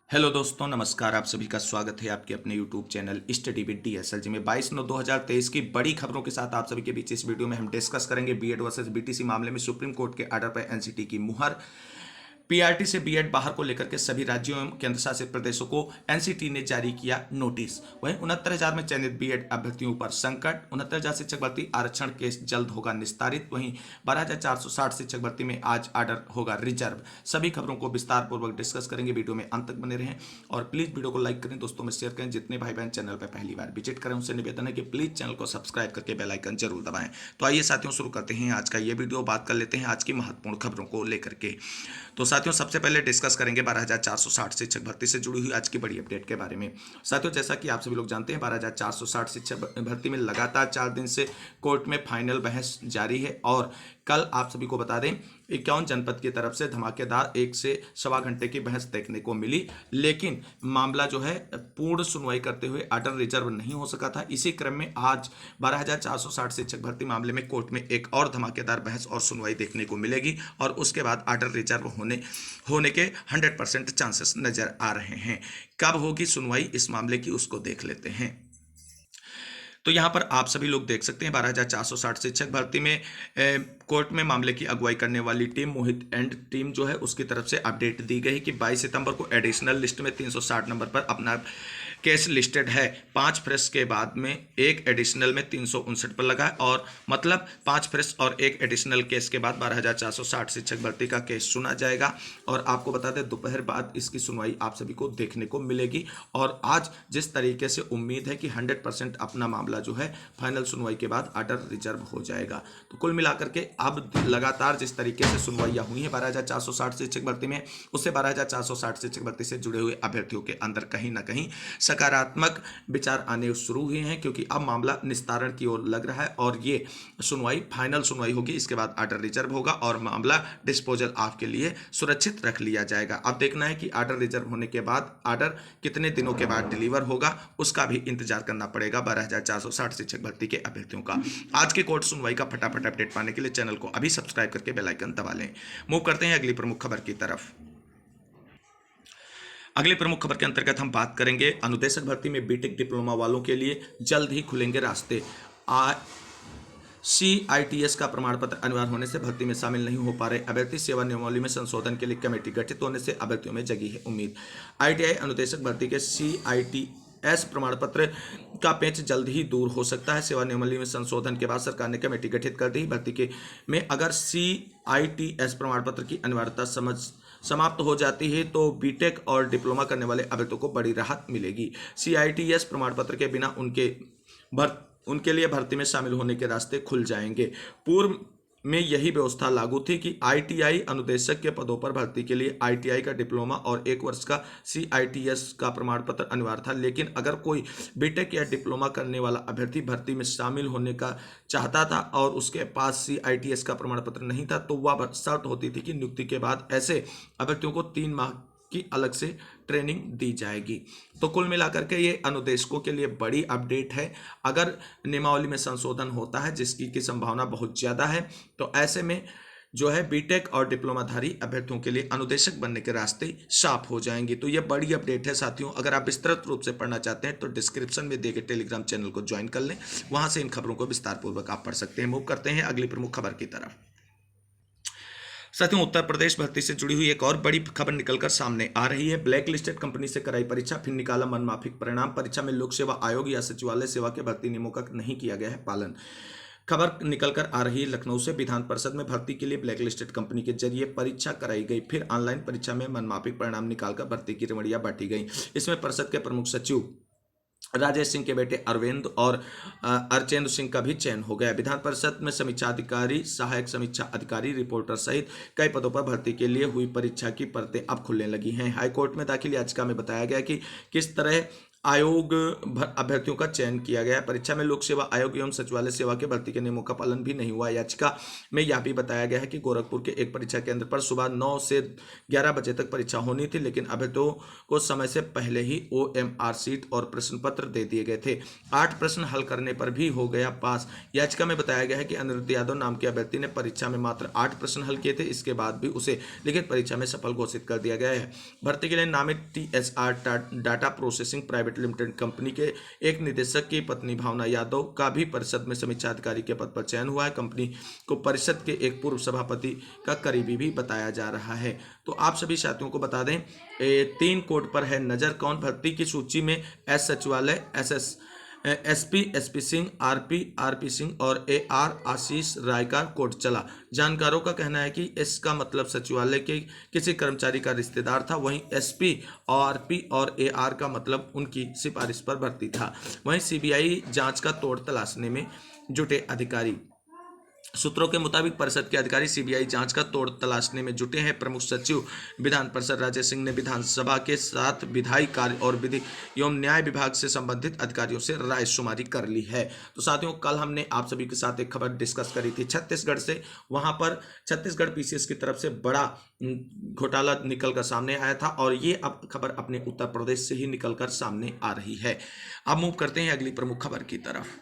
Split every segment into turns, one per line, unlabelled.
Hello दोस्तों, नमस्कार। आप सभी का स्वागत है आपके अपने यूट्यूब चैनल स्टडी विद डीएसएलजी में 22/9/2023 की बड़ी खबरों के साथ आप सभी के बीच इस वीडियो में हम डिस्कस करेंगे बीएड वर्सेस बीटीसी मामले में सुप्रीम कोर्ट के आर्डर पर एनसीटी की मुहर। पीआरटी से बीएड बाहर को लेकर के सभी राज्यों एवं केंद्र शासित प्रदेशों को एनसीटी ने जारी किया नोटिस। वहीं 69,000 में चयनित बीएड अभ्यर्थियों पर संकट। 69,000 शिक्षक भर्ती आरक्षण केस जल्द होगा निस्तारित। वहीं 12,460 शिक्षक भर्ती में आज आर्डर होगा रिजर्व। सभी खबरों को विस्तार पूर्वक डिस्कस करेंगे। वीडियो में अंत तक बने रहें और प्लीज वीडियो को लाइक करें, दोस्तों में शेयर करें। जितने भाई बहन चैनल पर पहली बार विजिट करें उनसे निवेदन है कि प्लीज चैनल को सब्सक्राइब करके बेल आइकन जरूर दबाएं। तो आइए साथियों, शुरू करते हैं आज का ये वीडियो। बात कर लेते हैं आज की महत्वपूर्ण खबरों को लेकर के। तो साथियों, सबसे पहले डिस्कस करेंगे 12,460 शिक्षक भर्ती से जुड़ी हुई आज की बड़ी अपडेट के बारे में। साथियों, जैसा कि आप सभी लोग जानते हैं, 12,460 शिक्षक भर्ती में लगातार 4 दिन से कोर्ट में फाइनल बहस जारी है और कल आप सभी को बता दें 51 जनपद की तरफ से धमाकेदार 1 से सवा घंटे की बहस देखने को मिली, लेकिन मामला जो है पूर्ण सुनवाई करते हुए आर्डर रिजर्व नहीं हो सका था। इसी क्रम में आज 12,460 शिक्षक भर्ती मामले में कोर्ट में एक और धमाकेदार बहस और सुनवाई देखने को मिलेगी और उसके बाद आर्डर रिजर्व होने के 100% चांसेस नजर आ रहे हैं। कब होगी सुनवाई इस मामले की, उसको देख लेते हैं। तो यहाँ पर आप सभी लोग देख सकते हैं 12,460 शिक्षक भर्ती में कोर्ट में मामले की अगुवाई करने वाली टीम मोहित एंड टीम जो है उसकी तरफ से अपडेट दी गई कि 22 सितंबर को एडिशनल लिस्ट में 360 नंबर पर अपना केस लिस्टेड है। 5 फ्रेश के बाद में एक एडिशनल में 359 पर लगा है और मतलब 5 फ्रेश और एक एडिशनल केस के बाद 12,460 शिक्षक भर्ती का केस सुना जाएगा और आपको बता दें दोपहर बाद इसकी सुनवाई आप सभी को देखने को मिलेगी। और आज जिस तरीके से उम्मीद है कि 100% अपना मामला जो है फाइनल सुनवाई के बाद आर्डर रिजर्व हो जाएगा। तो कुल मिलाकर के अब लगातार जिस तरीके से सुनवाइयाँ हुई हैं 12,460 शिक्षक भर्ती में, उससे 12,460 शिक्षक भर्ती से जुड़े हुए अभ्यर्थियों के अंदर कहीं ना कहीं सकारात्मक विचार आने शुरू हुए हैं, क्योंकि अब मामला निस्तारण की ओर लग रहा है और ये सुनवाई फाइनल सुनवाई होगी। इसके बाद आर्डर रिजर्व होगा और मामला डिस्पोजल ऑफ के लिए सुरक्षित रख लिया जाएगा। अब देखना है कि आर्डर रिजर्व होने के बाद आर्डर कितने दिनों के बाद डिलीवर होगा, उसका भी इंतजार करना पड़ेगा 12,460 शिक्षक भर्ती के अभ्यर्थियों का। आज के कोर्ट सुनवाई का फटाफट अपडेट पाने के लिए चैनल को अभी सब्सक्राइब करके बेल आइकन दबा लें। मूव करते हैं अगली प्रमुख खबर की तरफ। अगली प्रमुख खबर के अंतर्गत हम बात करेंगे अनुदेशक भर्ती में बीटेक डिप्लोमा वालों के लिए जल्द ही खुलेंगे रास्ते। CITS का प्रमाण पत्र अनिवार्य होने से भर्ती में शामिल नहीं हो पा रहे अभ्यर्थी, सेवा नियमावली में संशोधन के लिए कमेटी गठित होने से अभ्यर्थियों में जगी है उम्मीद। ITI अनुदेशक भर्ती के CITS प्रमाण पत्र का पेच जल्द ही दूर हो सकता है। सेवा नियमावली में संशोधन के बाद सरकार ने कमेटी गठित कर दी। भर्ती के में अगर CITS प्रमाण पत्र की अनिवार्यता समाप्त हो जाती है तो बीटेक और डिप्लोमा करने वाले अभ्यर्थियों को बड़ी राहत मिलेगी। CITS प्रमाण पत्र के बिना उनके लिए भर्ती में शामिल होने के रास्ते खुल जाएंगे। पूर्व में यही व्यवस्था लागू थी कि ITI अनुदेशक के पदों पर भर्ती के लिए ITI का डिप्लोमा और 1 वर्ष का CITS का प्रमाण पत्र अनिवार्य था, लेकिन अगर कोई बीटेक या डिप्लोमा करने वाला अभ्यर्थी भर्ती में शामिल होने का चाहता था और उसके पास CITS का प्रमाण पत्र नहीं था तो वह शर्त होती थी कि नियुक्ति के बाद ऐसे अभ्यर्थियों को 3 माह की अलग से ट्रेनिंग दी जाएगी। तो कुल मिलाकर के ये अनुदेशकों के लिए बड़ी अपडेट है। अगर नियमावली में संशोधन होता है, जिसकी की संभावना बहुत ज़्यादा है, तो ऐसे में जो है बीटेक और डिप्लोमाधारी अभ्यर्थियों के लिए अनुदेशक बनने के रास्ते साफ हो जाएंगे। तो ये बड़ी अपडेट है साथियों। अगर आप विस्तृत रूप से पढ़ना चाहते हैं तो डिस्क्रिप्शन में दिए गए टेलीग्राम चैनल को ज्वाइन कर लें, वहां से इन खबरों को विस्तार पूर्वक आप पढ़ सकते हैं। मूव करते हैं अगली प्रमुख खबर की तरफ। साथियों, उत्तर प्रदेश भर्ती से जुड़ी हुई एक और बड़ी खबर निकलकर सामने आ रही है। ब्लैक लिस्टेड कंपनी से कराई परीक्षा, फिर निकाला मनमाफिक परिणाम। परीक्षा में लोक सेवा आयोग या सचिवालय सेवा के भर्ती नियमों का नहीं किया गया है पालन। खबर निकलकर आ रही है लखनऊ से। विधान परिषद में भर्ती के लिए ब्लैक लिस्टेड कंपनी के जरिए परीक्षा कराई गई, फिर ऑनलाइन परीक्षा में मनमाफिक परिणाम निकालकर भर्ती की रेवड़ियां बांटी गई। इसमें परिषद के प्रमुख सचिव राजेश सिंह के बेटे अरविंद और अर्चेंद्र सिंह का भी चयन हो गया। विधान परिषद में समीक्षा अधिकारी, सहायक समीक्षा अधिकारी, रिपोर्टर सहित कई पदों पर भर्ती के लिए हुई परीक्षा की परतें अब खुलने लगी हैं। हाईकोर्ट में दाखिल याचिका में बताया गया कि किस तरह आयोग अभ्यर्थियों का चयन किया गया। परीक्षा में लोक सेवा आयोग एवं सचिवालय सेवा के भर्ती के नियमों का पालन भी नहीं हुआ। याचिका में यह भी बताया गया है कि गोरखपुर के एक परीक्षा केंद्र पर सुबह 9 से 11 बजे तक परीक्षा होनी थी, लेकिन अभ्यर्थियों को समय से पहले ही OMR सीट और प्रश्न पत्र दे दिए गए थे। 8 प्रश्न हल करने पर भी हो गया पास। याचिका में बताया गया है कि अनिरुद्ध यादव नाम के अभ्यर्थी ने परीक्षा में मात्र 8 प्रश्न हल किए थे। इसके बाद भी उसे लिखित परीक्षा में सफल घोषित कर दिया गया है। भर्ती के लिए नामित TSR data processing private limited company के एक निदेशक की पत्नी भावना यादव का भी परिषद में समीक्षा अधिकारी के पद पर चयन हुआ है। कंपनी को परिषद के एक पूर्व सभापति का करीबी भी बताया जा रहा है। तो आप सभी साथियों को बता दें, 3 कोड पर है नजर। कौन? भर्ती की सूची में एस सचिवालय, SP सिंह, RP सिंह और AR आशीष राय का कोड चला। जानकारों का कहना है कि इसका मतलब सचिवालय के किसी कर्मचारी का रिश्तेदार था। वहीं SP और RP और AR का मतलब उनकी सिफारिश पर भर्ती था। वहीं CBI जांच का तोड़ तलाशने में जुटे अधिकारी। सूत्रों के मुताबिक परिषद के अधिकारी CBI जांच का तोड़ तलाशने में जुटे हैं। प्रमुख सचिव विधान परिषद राजेश सिंह ने विधानसभा के साथ विधायी कार्य और विधि एवं न्याय विभाग से संबंधित अधिकारियों से राय शुमारी कर ली है। तो साथियों, कल हमने आप सभी के साथ एक खबर डिस्कस करी थी छत्तीसगढ़ से। वहां पर छत्तीसगढ़ PCS की तरफ से बड़ा घोटाला निकलकर सामने आया था और ये अब खबर अपने उत्तर प्रदेश से ही निकलकर सामने आ रही है। अब मूव करते हैं अगली प्रमुख खबर की तरफ।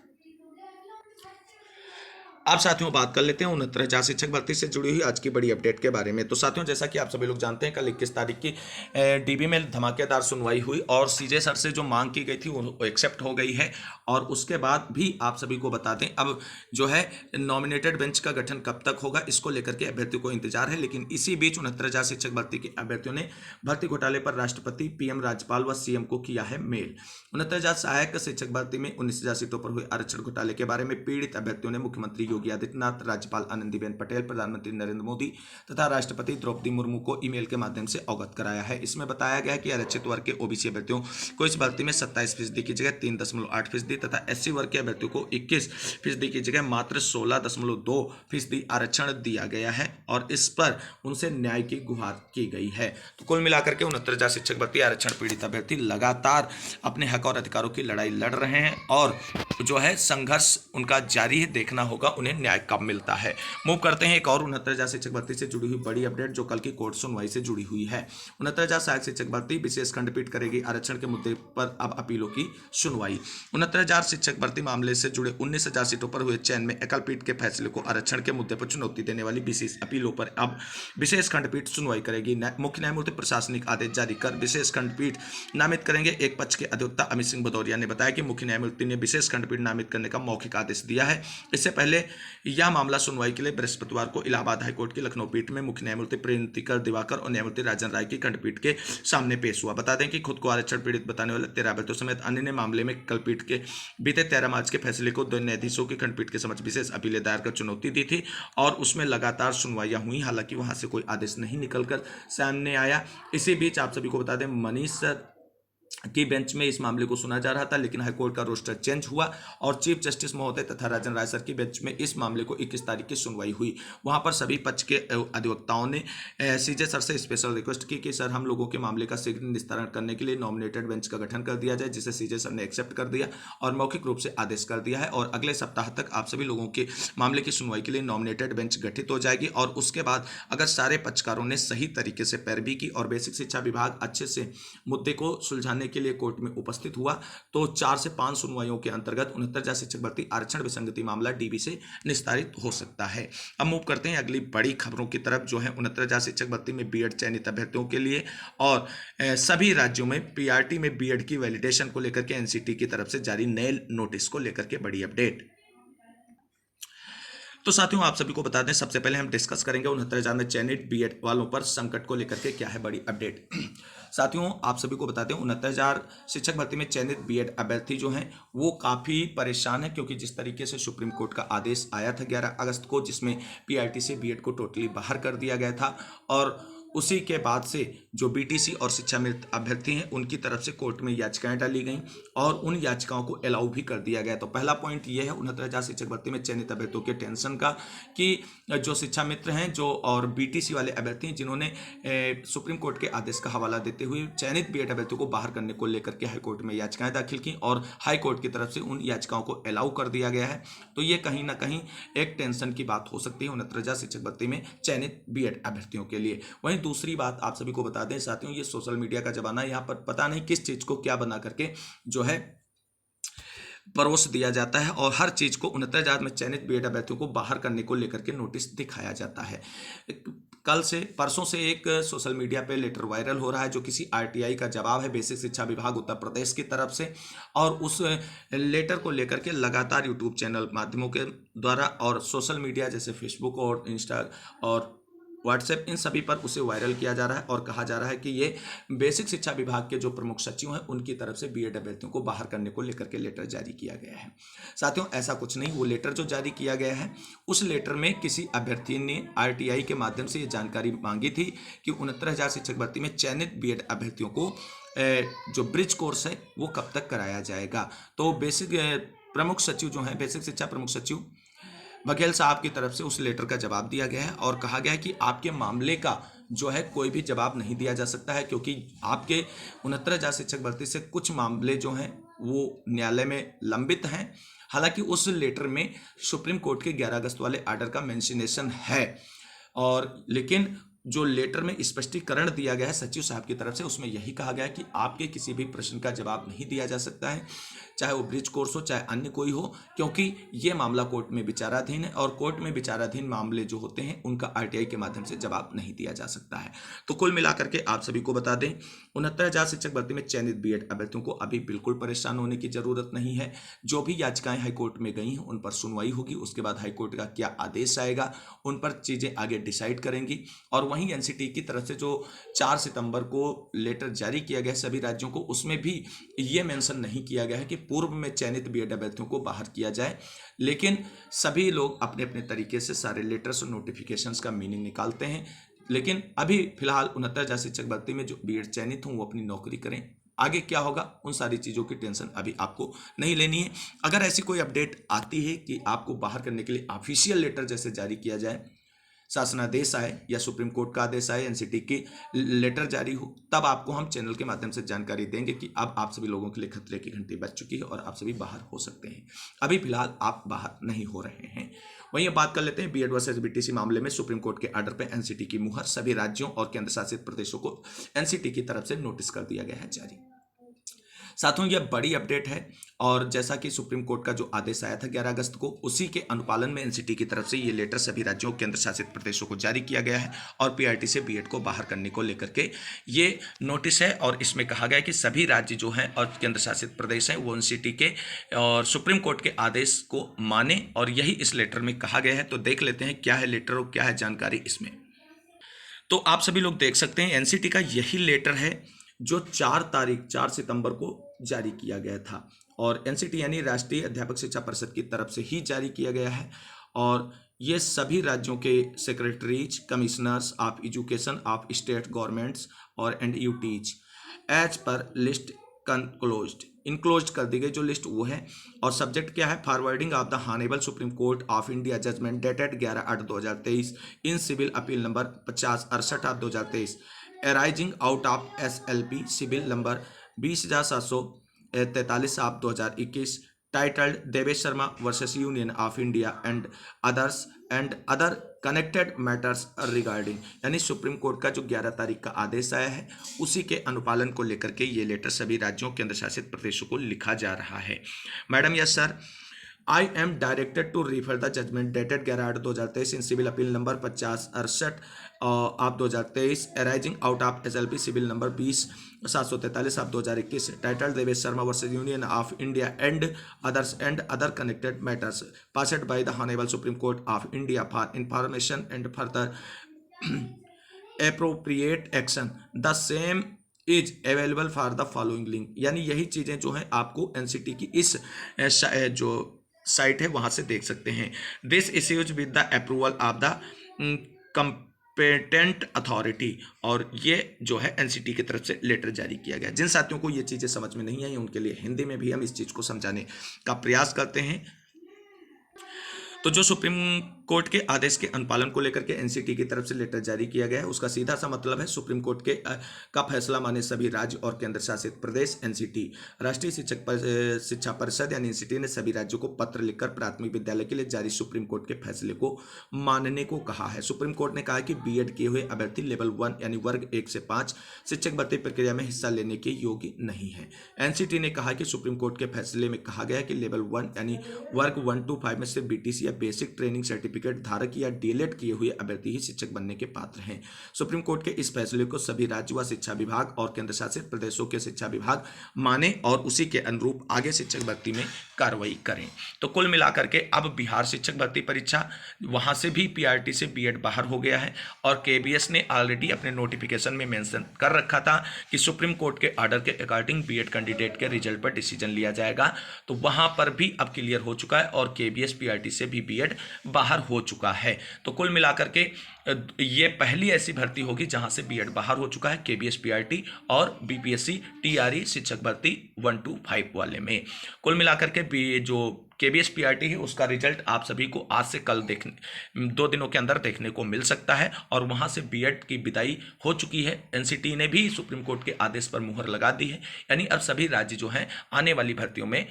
अब साथियों बात कर लेते हैं 69,000 शिक्षक भर्ती से जुड़ी हुई आज की बड़ी अपडेट के बारे में। तो साथियों, जैसा कि आप सभी लोग जानते हैं, कल 21 तारीख की DB में धमाकेदार सुनवाई हुई और CJ सर से जो मांग की गई थी वो एक्सेप्ट हो गई है। और उसके बाद भी आप सभी को बता दें, अब जो है नॉमिनेटेड बेंच का गठन कब तक होगा, इसको लेकर के अभ्यर्थियों को इंतजार है। लेकिन इसी बीच 69,000 शिक्षक भर्ती के अभ्यर्थियों ने भर्ती घोटाले पर राष्ट्रपति, PM, राज्यपाल व CM को किया है मेल। 69,000 सहायक शिक्षक भर्ती में 19,000 सीटों पर हुए आरक्षण घोटाले के बारे में पीड़ित अभ्यर्थियों ने मुख्यमंत्री योगी आदित्यनाथ, राज्यपाल आनंदीबेन पटेल, प्रधानमंत्री नरेंद्र मोदी तथा राष्ट्रपति द्रौपदी मुर्मू को ईमेल के माध्यम से अवगत कराया है। इसमें बताया गया कि आरक्षित वर्ग के OBC अभ्यर्थियों को इस भर्ती में 27% की जगह 3.8% तथा SC वर्ग के अभ्यर्थियों को 21% की जगह मात्र 16.2% आरक्षण दिया गया है और इस पर उनसे न्याय की गुहार की गई है। तो कुल मिलाकर के 69,000 शिक्षक भर्ती आरक्षण पीड़ित अभ्यर्थी लगातार अपने हक और अधिकारों की लड़ाई लड़ रहे हैं और जो है संघर्ष उनका जारी है। देखना होगा उन्हें न्याय कब मिलता है। मूव करते हैं एक और 69,000 शिक्षक भर्ती से जुड़ी हुई बड़ी अपडेट जो कल की कोर्ट सुनवाई से जुड़ी हुई है। 69,000 सहायक शिक्षक भर्ती विशेष खंडपीठ करेगी आरक्षण के मुद्दे पर अब अपीलों की सुनवाई। 69,000 शिक्षक भर्ती मामले से जुड़े 19,000 सीटों पर हुए चयन में एकल पीठ के फैसले को आरक्षण के मुद्दे पर चुनौती देने वाली विशेष अपीलों पर अब विशेष खंडपीठ सुनवाई करेगी। मुख्य न्यायमूर्ति प्रशासनिक आदेश जारी कर विशेष खंडपीठ नामित करेंगे। एक पक्ष के अधिवक्ता अमित सिंह भदौरिया ने बताया कि मुख्य न्यायमूर्ति ने विशेष खंडपीठ नामित करने का मौखिक आदेश दिया है। इससे पहले यह मामला सुनवाई के लिए बृहस्पतिवार को इलाहाबाद हाईकोर्ट की लखनऊ पीठ में मुख्य न्यायमूर्ति प्रियंतिकर दिवाकर और न्यायमूर्ति राजन राय की खंडपीठ के सामने पेश हुआ। बता दें कि खुद को आरक्षण पीड़ित बताने वाले 13 अभ्यर्थियों समेत अन्य ने मामले में कल पीठ के बीते 13 मार्च के फैसले को 2 न्यायाधीशों की खंडपीठ के समक्ष विशेष अपीलें दायर कर चुनौती दी थी और उसमें लगातार सुनवाइयां हुई। हालांकि वहां से कोई आदेश नहीं निकलकर सामने आया। इसी बीच आप सभी को बता दें, मनीष की बेंच में इस मामले को सुना जा रहा था, लेकिन हाईकोर्ट का रोस्टर चेंज हुआ और चीफ जस्टिस महोदय तथा राजन राय सर की बेंच में इस मामले को 21 तारीख की सुनवाई हुई। वहां पर सभी पक्ष के अधिवक्ताओं ने CJ सर से स्पेशल रिक्वेस्ट की कि सर हम लोगों के मामले का शीघ्र निस्तारण करने के लिए नॉमिनेटेड बेंच का गठन कर दिया जाए, जिसे CJ सर ने एक्सेप्ट कर दिया और मौखिक रूप से आदेश कर दिया है और अगले सप्ताह तक आप सभी लोगों के मामले की सुनवाई के लिए नॉमिनेटेड बेंच गठित हो जाएगी। और उसके बाद अगर सारे पक्षकारों ने सही तरीके से पैरवी की और बेसिक शिक्षा विभाग अच्छे से मुद्दे को सुलझाने के लिए कोर्ट में उपस्थित हुआ तो 4 से 5 सुनवाइयों के अंतर्गत 69,000 शिक्षक भर्ती आरक्षण विसंगति मामला DB से निस्तारित हो सकता है। अब मूव करते हैं अगली बड़ी खबरों की तरफ जो है 69,000 शिक्षक भर्ती में B.Ed चयनित अभ्यर्थियों के लिए और सभी राज्यों में PRT में B.Ed की वैलिडेशन को लेकर के NCT की तरफ से जारी नए नोटिस को लेकर के बड़ी अपडेट। तो साथियों आप सभी को बता दें, सबसे पहले हम डिस्कस करेंगे 69,000 में चयनित B.Ed वालों पर संकट को लेकर के क्या है बड़ी अपडेट। साथियों आप सभी को बताते हैं 69,000 शिक्षक भर्ती में चयनित B.Ed अभ्यर्थी जो हैं वो काफ़ी परेशान है, क्योंकि जिस तरीके से सुप्रीम कोर्ट का आदेश आया था 11 अगस्त को, जिसमें PRT से B.Ed को टोटली बाहर कर दिया गया था और उसी के बाद से जो बीटीसी और शिक्षा मित्र अभ्यर्थी हैं उनकी तरफ से कोर्ट में याचिकाएं डाली गईं और उन याचिकाओं को अलाउ भी कर दिया गया। तो पहला पॉइंट ये है 69,000 शिक्षक भर्ती में चयनित अभ्यर्थियों के टेंशन का कि जो शिक्षा मित्र हैं जो और बीटीसी वाले अभ्यर्थी हैं जिन्होंने सुप्रीम कोर्ट के आदेश का हवाला देते हुए चयनित बीएड अभ्यर्थियों को बाहर करने को लेकर के हाईकोर्ट में याचिकाएं दाखिल की और हाईकोर्ट की तरफ से उन याचिकाओं को अलाउ कर दिया गया है। तो ये कहीं ना कहीं एक टेंशन की बात हो सकती है 69,000 शिक्षक भर्ती में चयनित बीएड अभ्यर्थियों के लिए। वहीं दूसरी बात आप सभी को बता दें साथियों, ये सोशल मीडिया का जमाना है, यहाँ पर पता नहीं किस चीज को क्या बना करके जो है परोस दिया जाता है और हर चीज को 69,000 में चयनित बीएड अभ्यर्थियों को बाहर करने को लेकर के नोटिस दिखाया जाता है। कल से परसों से एक सोशल मीडिया पे लेटर वायरल हो रहा है जो किसी आरटीआई का जवाब है बेसिक शिक्षा विभाग उत्तर प्रदेश की तरफ से, और उस लेटर को लेकर के लगातार यूट्यूब चैनल माध्यमों के द्वारा और सोशल मीडिया जैसे फेसबुक और इंस्टा और व्हाट्सएप इन सभी पर उसे वायरल किया जा रहा है और कहा जा रहा है कि ये बेसिक शिक्षा विभाग के जो प्रमुख सचिव हैं उनकी तरफ से बीएड अभ्यर्थियों को बाहर करने को लेकर के लेटर जारी किया गया है। साथियों ऐसा कुछ नहीं, वो लेटर जो जारी किया गया है उस लेटर में किसी अभ्यर्थी ने आरटीआई के माध्यम से ये जानकारी मांगी थी कि 69,000 शिक्षक भर्ती में चयनित बीएड अभ्यर्थियों को जो ब्रिज कोर्स है वो कब तक कराया जाएगा। तो बेसिक प्रमुख सचिव जो है बेसिक शिक्षा प्रमुख सचिव बघेल साहब की तरफ से उस लेटर का जवाब दिया गया है और कहा गया है कि आपके मामले का जो है कोई भी जवाब नहीं दिया जा सकता है क्योंकि आपके 69,000 शिक्षक भर्ती से कुछ मामले जो हैं वो न्यायालय में लंबित हैं। हालांकि उस लेटर में सुप्रीम कोर्ट के 11 अगस्त वाले आर्डर का मेंशनेशन है और लेकिन जो लेटर में स्पष्टीकरण दिया गया है सचिव साहब की तरफ से उसमें यही कहा गया है कि आपके किसी भी प्रश्न का जवाब नहीं दिया जा सकता है, चाहे वो ब्रिज कोर्स हो चाहे अन्य कोई हो, क्योंकि ये मामला कोर्ट में विचाराधीन है और कोर्ट में विचाराधीन मामले जो होते हैं उनका आरटीआई के माध्यम से जवाब नहीं दिया जा सकता है। तो कुल मिलाकर के आप सभी को बता दें 69,000 शिक्षक भर्ती में चयनित बीएड अभ्यर्थियों को अभी बिल्कुल परेशान होने की जरूरत नहीं है। जो भी याचिकाएं हाईकोर्ट में गई हैं उन पर सुनवाई होगी, उसके बाद हाईकोर्ट का क्या आदेश आएगा उन पर चीजें आगे डिसाइड करेंगी। और वहीं एनसीटी की तरफ से जो 4 सितंबर को लेटर जारी किया गया सभी राज्यों को उसमें भी ये मेंशन नहीं किया गया है कि पूर्व में चयनित बीएड अभ्यर्थियों को बाहर किया जाए, लेकिन सभी लोग अपने अपने तरीके से सारे लेटर्स और नोटिफिकेशंस का मीनिंग निकालते हैं। लेकिन अभी फिलहाल 69,000 शिक्षक भर्ती में जो बीएड चयनित हों वो अपनी नौकरी करें, आगे क्या होगा उन सारी चीज़ों की टेंशन अभी आपको नहीं लेनी है। अगर ऐसी कोई अपडेट आती है कि आपको बाहर करने के लिए ऑफिशियल लेटर जैसे जारी किया जाए, शासनादेश आए या सुप्रीम कोर्ट का आदेश आए, एनसीटी की लेटर जारी हो, तब आपको हम चैनल के माध्यम से जानकारी देंगे कि अब आप सभी लोगों के लिए खतरे की घंटी बज चुकी है और आप सभी बाहर हो सकते हैं। अभी फिलहाल आप बाहर नहीं हो रहे हैं। वहीं अब बात कर लेते हैं बीएड वर्सेस बीटीसी मामले में सुप्रीम कोर्ट के आर्डर पर एनसीटी की मुहर, सभी राज्यों और केंद्र शासित प्रदेशों को एनसीटी की तरफ से नोटिस कर दिया गया है जारी। साथियों यह बड़ी अपडेट है और जैसा कि सुप्रीम कोर्ट का जो आदेश आया था 11 अगस्त को उसी के अनुपालन में एनसीटी की तरफ से ये लेटर सभी राज्यों केंद्र शासित प्रदेशों को जारी किया गया है और पीआरटी से बीएड को बाहर करने को लेकर के ये नोटिस है। और इसमें कहा गया है कि सभी राज्य जो हैं और केंद्र शासित प्रदेश हैं वो एनसीटी के और सुप्रीम कोर्ट के आदेश को माने और यही इस लेटर में कहा गया है। तो देख लेते हैं क्या है लेटर और क्या है जानकारी इसमें। तो आप सभी लोग देख सकते हैं एनसीटी का यही लेटर है जो 4 सितंबर को जारी किया गया था और एनसीटी यानी राष्ट्रीय अध्यापक शिक्षा परिषद की तरफ से ही जारी किया गया है और ये सभी राज्यों के secretaries commissioners of education of state governments और and as per list enclose कर दी गई जो लिस्ट वो है। और सब्जेक्ट क्या है, forwarding of the honourable supreme court of India judgment dated 11/8/2023 in civil appeal number 50/68 of 2023 arising out of SLP civil number 20,743 of 2021 titled Devesh Sharma versus union of India and other connected matters regarding, यानी supreme court का जो 11 तारीख का आदेश आया है उसी के अनुपालन को लेकर के ये लेटर सभी राज्यों केंद्र शासित प्रदेशों को लिखा जा रहा है। Madam yes sir, I am directed to refer the judgment dated 11/8/2023 in civil appeal number 50/68 of 2023 arising out of SLP civil number 20,743 of 2021 titled Devesh Sharma versus union of India and other connected matters passed by the Honorable Supreme Court of India for information and further appropriate action. The same is available for the following link, यानी यही चीज़ें जो हैं आपको NCT की इस जो site है वहाँ से देख सकते हैं। This issues with the approval of the patent authority, और ये जो है एनसीटी की तरफ से लेटर जारी किया गया। जिन साथियों को ये चीज़ें समझ में नहीं आई उनके लिए हिंदी में भी हम इस चीज़ को समझाने का प्रयास करते हैं। तो जो सुप्रीम कोर्ट के आदेश के अनुपालन को लेकर के एनसीटी की तरफ से लेटर जारी किया गया है, उसका सीधा सा मतलब है सुप्रीम कोर्ट के का फैसला माने सभी राज्य और केंद्र शासित प्रदेश। एनसीटी राष्ट्रीय शिक्षा परिषद यानी एनसीटी ने सभी राज्यों को पत्र लिखकर प्राथमिक विद्यालय के लिए जारी सुप्रीम कोर्ट के फैसले को मानने को कहा है। सुप्रीम कोर्ट ने कहा कि बीएड किए हुए अभ्यर्थी लेवल 1 यानी वर्ग 1 से 5 शिक्षक भर्ती प्रक्रिया में हिस्सा लेने के योग्य नहीं है। एनसीटी ने कहा कि सुप्रीम कोर्ट के फैसले में कहा गया है कि लेवल 1 यानी वर्ग 1 to 5 में सिर्फ बीटीसी या बेसिक ट्रेनिंग सर्टिफिकेट धारक या डीएलएड किए हुए अभ्यर्थी ही शिक्षक बनने के पात्र हैं। सुप्रीम कोर्ट के इस फैसले को सभी राज्य व शिक्षा विभाग और केंद्र शासित प्रदेशों के शिक्षा विभाग माने और उसी के अनुरूप आगे शिक्षक भर्ती में कार्रवाई करें। तो कुल मिलाकर के अब बिहार शिक्षक भर्ती परीक्षा, वहां से भी पीआरटी से बीएड बाहर हो गया है और केबीएस ने ऑलरेडी अपने नोटिफिकेशन में मेंशन कर रखा था कि सुप्रीम कोर्ट के ऑर्डर के अकॉर्डिंग बीएड कैंडिडेट के रिजल्ट पर डिसीजन लिया जाएगा। तो वहां पर भी अब क्लियर हो चुका है और केबीएस पीआरटी से भी बीएड बाहर हो चुका है। तो कुल मिलाकर के ये पहली ऐसी भर्ती होगी जहां से बीएड बाहर हो चुका है, केबीएस पीआरटी और बीपीएससी टीआरई शिक्षक भर्ती 1 to 5 वाले में। कुल मिलाकर के जो केबीएस पीआरटी है उसका रिजल्ट आप सभी को आज से कल देखने 2 दिनों के अंदर देखने को मिल सकता है और वहां से बीएड की विदाई हो चुकी है। एनसीटी ने भी सुप्रीम कोर्ट के आदेश पर मुहर लगा दी है, यानी अब सभी राज्य जो हैं आने वाली भर्तियों में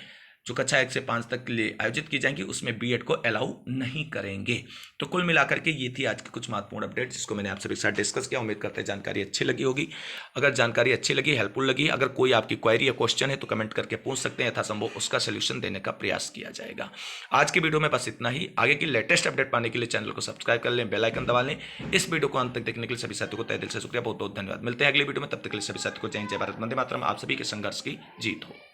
जो कक्षा 1 से 5 तक के लिए आयोजित की जाएंगी उसमें बीएड को अलाउ नहीं करेंगे। तो कुल मिलाकर के ये थी आज की कुछ महत्वपूर्ण अपडेट जिसको मैंने आप सभी के साथ डिस्कस किया। उम्मीद करते हैं जानकारी अच्छी लगी होगी। अगर जानकारी अच्छी लगी, हेल्पफुल लगी, अगर कोई आपकी क्वेरी या क्वेश्चन है तो कमेंट करके पूछ सकते हैं, यथासंभव उसका सोल्यूशन देने का प्रयास किया जाएगा। आज की वीडियो में बस इतना ही। आगे की लेटेस्ट अपडेट पाने के लिए चैनल को सब्सक्राइब कर लें, बेल आइकन दबा लें। इस वीडियो को अंत तक देखने के लिए सभी साथियों को तहे दिल से शुक्रिया, बहुत बहुत धन्यवाद। मिलते हैं अगली वीडियो में, तब तक के लिए सभी साथियों को जय हिंद, जय भारत, वंदे मातरम। आप सभी के संघर्ष की जीत हो।